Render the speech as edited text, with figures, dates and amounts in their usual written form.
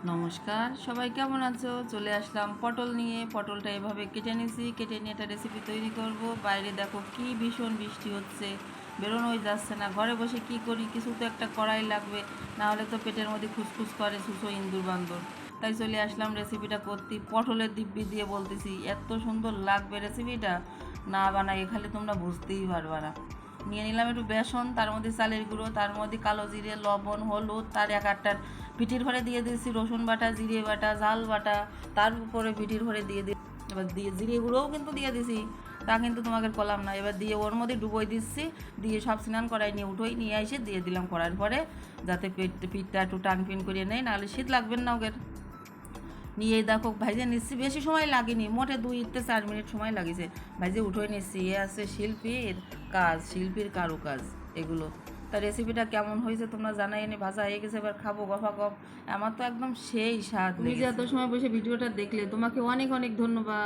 নমস্কার, সবাই কেমন আছো? চলে আসলাম পটল নিয়ে। পটলটা এভাবে কেটে নিয়েছি, কেটে নিয়ে একটা রেসিপি তৈরি করব। বাইরে দেখো কি ভীষণ বৃষ্টি হচ্ছে, বেরোনোই যাচ্ছে না। ঘরে বসে কি করি, কিছু তো একটা করাই লাগবে, না হলে তো পেটের মধ্যে খুসখুস করে সুসো ইন্দুর বান্দর। তাই চলে আসলাম রেসিপিটা করতে। পটলের দিব্যি দিয়ে বলতেছি, এত সুন্দর লাগবে রেসিপিটা, না বানাই খালি তোমরা বুঝতেই পারবা না। নিয়ে নিলাম একটু বেসন, তার মধ্যে চালের গুঁড়ো, তার মধ্যে কালো জিরে, লবণ, হলুদ, তার এক আটটার পিঠির ঘরে দিয়ে দিয়েছি রসুন বাটা, জিরে বাটা, ঝাল বাটা, তার উপরে পিঠির ঘরে দিয়ে দিই। এবার দিয়ে জিরে গুঁড়োও কিন্তু দিয়ে দিছি, তা কিন্তু তোমাকে করলাম না। এবার দিয়ে ওর মধ্যে ডুবোই দিচ্ছি, দিয়ে সব স্নান করাই নিয়ে উঠোই নিয়ে এসে দিয়ে দিলাম করার পরে, যাতে পিঠটা একটু টানপিন করিয়ে নেয়, নাহলে শীত লাগবেন না ওকে। নিয়ে দেখো ভাইজে নিচ্ছি, বেশি সময় লাগেনি, মোটে 2 থেকে 4 মিনিট সময় লাগিয়েছে। ভাইজে উঠোই নিচ্ছি। এ আছে শিল্পীর কাজ, শিল্পীর কারুকাজ এগুলো। তা রেসিপিটা কেমন হয়েছে তোমরা জানাই, এনে ভাজা হয়ে গেছে, এবার খাবো গফা গপ। আমার তো একদম সেই স্বাদ। তুমি যে এত সময় বসে ভিডিওটা দেখলে, তোমাকে অনেক অনেক ধন্যবাদ।